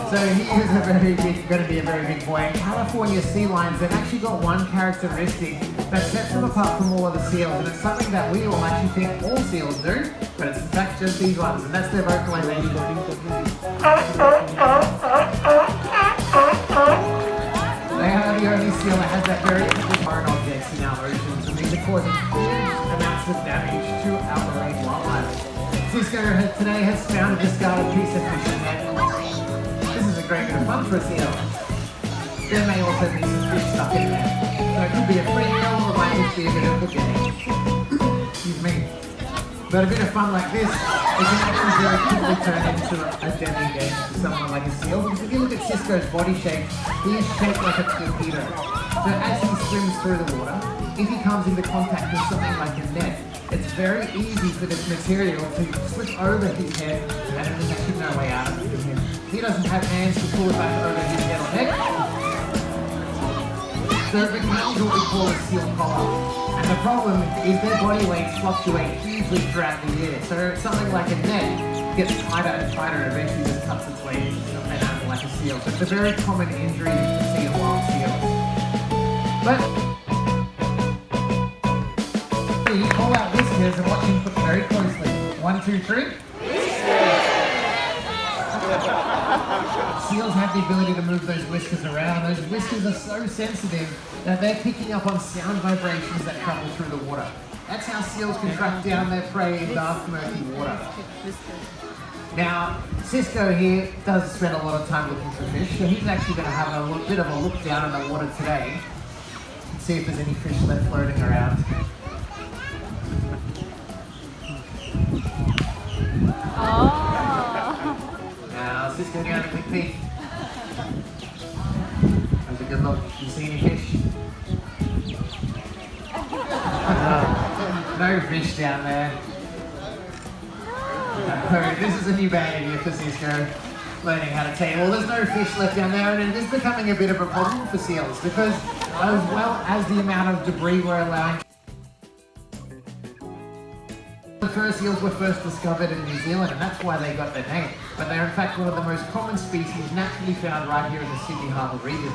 So he is going to be a very big boy. And California sea lions, they've actually got one characteristic that sets them apart from all other seals, and it's something that we all actually think all seals do, but it's in fact just these ones, and that's their vocalization. They are the only seal that has that very foreign objects in our oceans, and these are causing huge amounts of damage to our marine wildlife. Cisco today has found a discarded piece of fishing net. This is a great bit of fun for a seal. There may also be some fish stuck in there. So it could be a free meal or it might just be a bit of cooking. Excuse me. But a bit of fun like this, it can actually very quickly turn into a deadly game for someone like a seal. Because if you look at Cisco's body shape, he is shaped like a torpedo. So as he swims through the water, if he comes into contact with something like a net, it's very easy for this material to slip over his head, and there's actually no way out of it for him. He doesn't have hands to pull it back over his head or neck. So it becomes what we call a seal collar. And the problem is their body weights fluctuate hugely throughout the year. So something like a net gets tighter and tighter and eventually just cuts its way into an animal like a seal. So it's a very common injury you can see in wild seals. But you call out whiskers and watch him cook very closely. 1, 2, 3. Seals have the ability to move those whiskers around. Those whiskers are so sensitive that they're picking up on sound vibrations that travel through the water. That's how seals can track down their prey in dark, murky water. Now, Cisco here does spend a lot of time looking for fish, so he's actually going to have a bit of a look down in the water today and see if there's any fish left floating around. Now, Cisco down a quick peek. That's a good look. You see any fish? No fish down there. This is a new behaviour for Cisco, learning how to tame. Well, there's no fish left down there, and it is becoming a bit of a problem for seals because, as well as the amount of debris we're allowing. The first seals were first discovered in New Zealand, and that's why they got their name. But they're in fact one of the most common species naturally found right here in the Sydney Harbour region.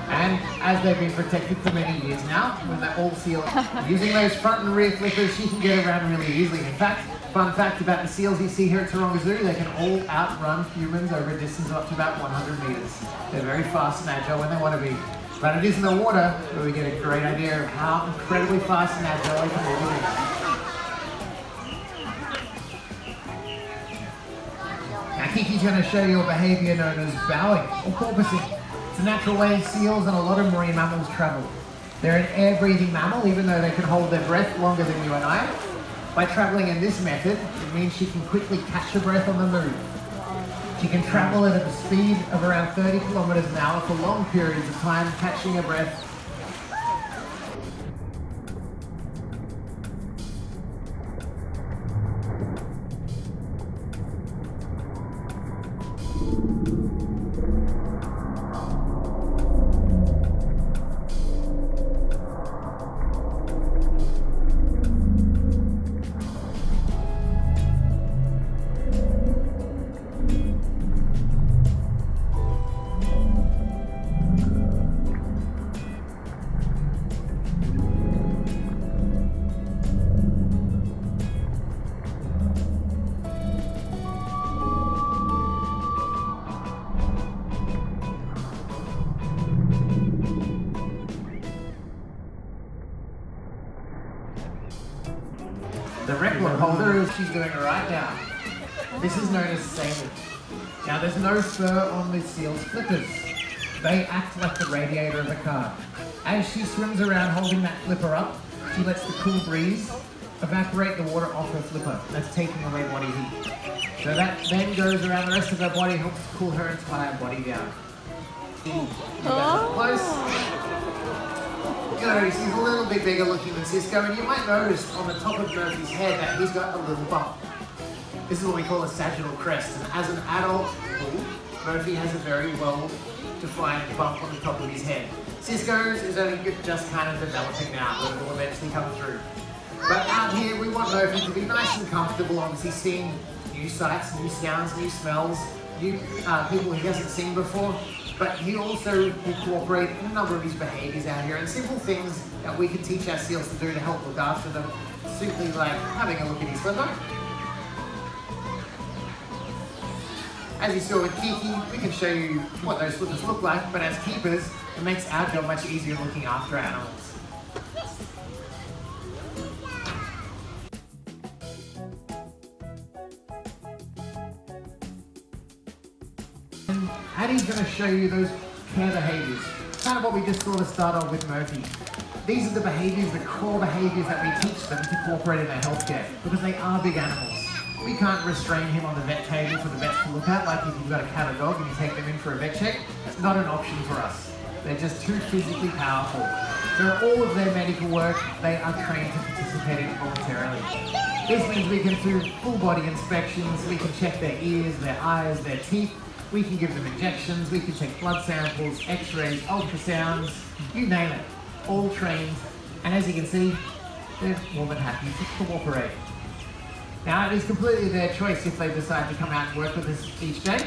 And as they've been protected for many years now, when they're all seals, using those front and rear flippers, you can get around really easily. In fact, fun fact about the seals you see here at Taronga Zoo, they can all outrun humans over a distance of up to about 100 metres. They're very fast and agile when they want to be. But it is in the water where we get a great idea of how incredibly fast and agile they can all be. Now Kiki's going to show you a behaviour known as bowing or porpoising. It's a natural way seals and a lot of marine mammals travel. They're an air-breathing mammal, even though they can hold their breath longer than you and I. By travelling in this method, it means she can quickly catch her breath on the move. She can travel at a speed of around 30 kilometres an hour for long periods of time, catching her breath. The record holder is she's doing right now. This is known as sailing. Now there's no fur on the seal's flippers. They act like the radiator of a car. As she swims around holding that flipper up, she lets the cool breeze evaporate the water off her flipper. That's taking away body heat. So that then goes around the rest of her body, helps cool her entire body down. Close. You notice he's a little bit bigger looking than Cisco, and you might notice on the top of Murphy's head that he's got a little bump. This is what we call a sagittal crest, and as an adult bull, Murphy has a very well-defined bump on the top of his head. Cisco's is only just kind of developing now, but it will eventually come through. But out here, we want Murphy to be nice and comfortable, obviously seeing new sights, new sounds, new smells. people he hasn't seen before, but he also will cooperate in a number of his behaviours out here, and simple things that we can teach our seals to do to help look after them, simply like having a look at his liver. As you saw with Kiki, we can show you what those slippers look like, but as keepers, it makes our job much easier looking after animals. Addie's going to show you those care behaviours. Kind of what we just saw to start off with Murphy. These are the behaviours, the core behaviours that we teach them to cooperate in their healthcare, because they are big animals. We can't restrain him on the vet table for the vets to look at, like if you've got a cat or dog and you take them in for a vet check. It's not an option for us. They're just too physically powerful. So all of their medical work, they are trained to participate in voluntarily. This means we can do full body inspections, we can check their ears, their eyes, their teeth, we can give them injections, we can take blood samples, x-rays, ultrasounds, you name it, all trained. And as you can see, they're more than happy to cooperate. Now, it is completely their choice if they decide to come out and work with us each day.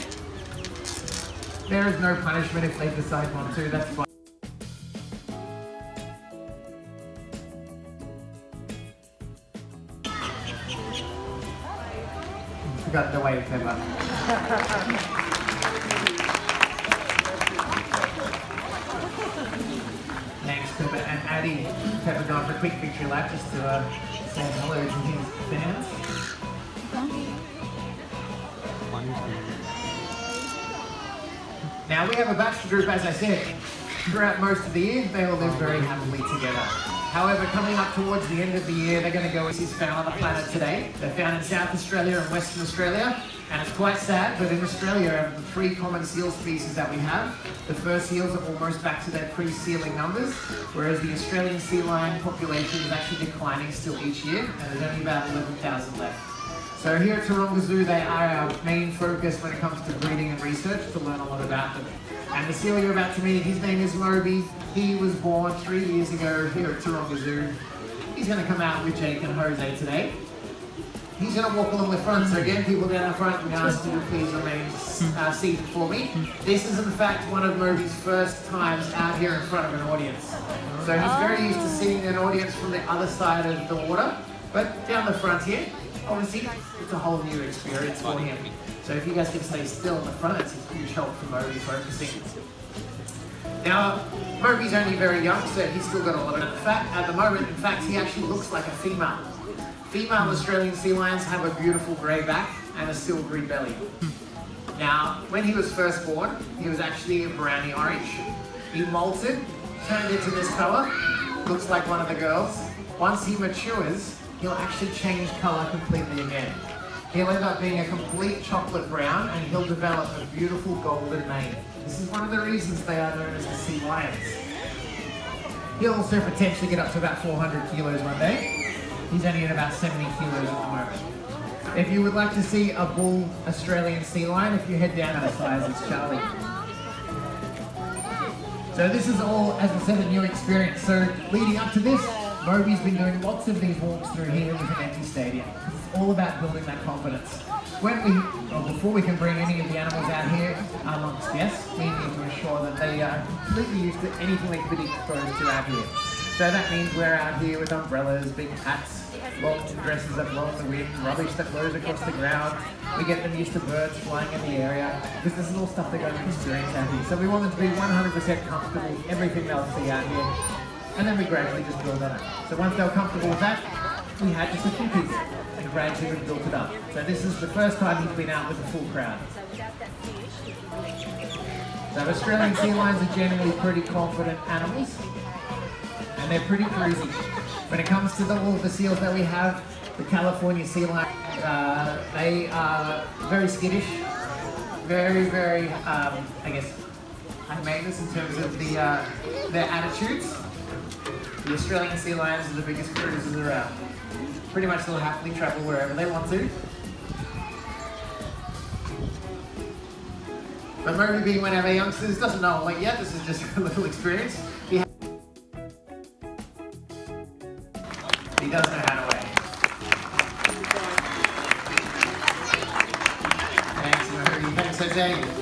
There is no punishment if they decide not to, that's fine. Forgot the wave pepper. Thanks, Pepper and Addie. Pepper going for a quick victory lap just to say hello to his fans. Now we have a bachelor group, as I said, throughout most of the year, they all live very happily together. However, coming up towards the end of the year, they're going to go as is found on the planet today. They're found in South Australia and Western Australia, and it's quite sad, but in Australia, of the 3 common seal species that we have, the fur seals are almost back to their pre-sealing numbers, whereas the Australian sea lion population is actually declining still each year, and there's only about 11,000 left. So here at Taronga Zoo, they are our main focus when it comes to breeding and research to learn a lot about them. And the seal you're about to meet, his name is Moby. He was born 3 years ago here at Taronga Zoo. He's going to come out with Jake and Jose today. He's going to walk along the front, so again, people down the front, we ask you to please remain seated for me. This is in fact one of Moby's first times out here in front of an audience. So he's very used to seeing an audience from the other side of the water, but down the front here, obviously, it's a whole new experience for him. So if you guys can stay still in the front, it's a huge help for Moby focusing. Now, Moby's only very young, so he's still got a lot of fat at the moment. In fact, he actually looks like a female. Female Australian sea lions have a beautiful grey back and a silvery belly. Now, when he was first born, he was actually a browny orange. He molted, turned into this colour, looks like one of the girls. Once he matures, he'll actually change colour completely again. He'll end up being a complete chocolate brown and he'll develop a beautiful golden mane. This is one of the reasons they are known as the sea lions. He'll also potentially get up to about 400 kilos one day. He's only at about 70 kilos at the moment. If you would like to see a bull Australian sea lion, if you head down to the size, it's Charlie. So this is all, as I said, a new experience. So leading up to this, Moby's been doing lots of these walks through here with an empty stadium. It's all about building that confidence. Before we can bring any of the animals out here amongst guests, we need to ensure that they are completely used to anything they could be exposed to out here. So that means we're out here with umbrellas, big hats, long dresses that blow in the wind, rubbish that blows across the ground. We get them used to birds flying in the area, because this is all stuff they're going to experience out here. So we want them to be 100% comfortable with everything they'll see out here. And then we gradually just build on it. So once they're comfortable with that, we had just a few people and gradually we built it up. So this is the first time he's been out with a full crowd. So Australian sea lions are generally pretty confident animals and they're pretty cruisy. When it comes to all of the seals that we have, the California sea lion, they are very skittish, very, I guess, high maintenance in terms of their attitudes. The Australian sea lions are the biggest cruisers around. Pretty much they'll happily travel wherever they want to. But Moby being one of our youngsters doesn't know it yet, this is just a little experience. He does know how to wave. Thanks, Moby. Thanks So Dave.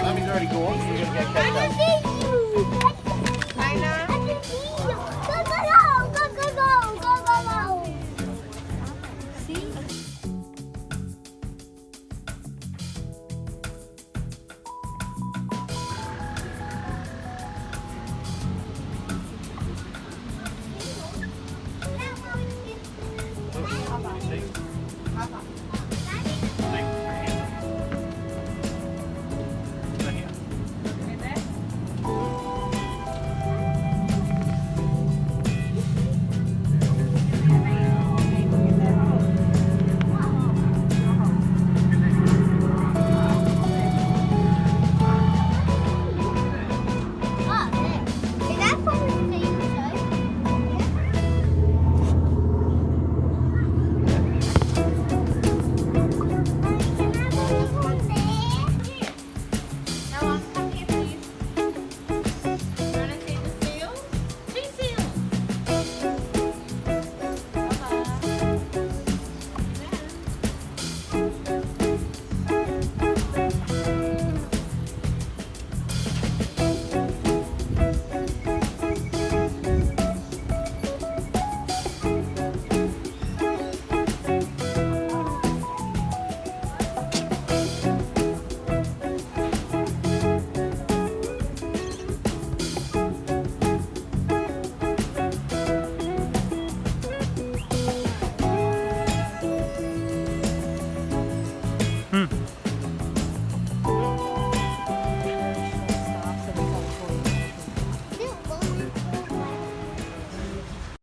Mummy's already gone, so we're going to go catch up.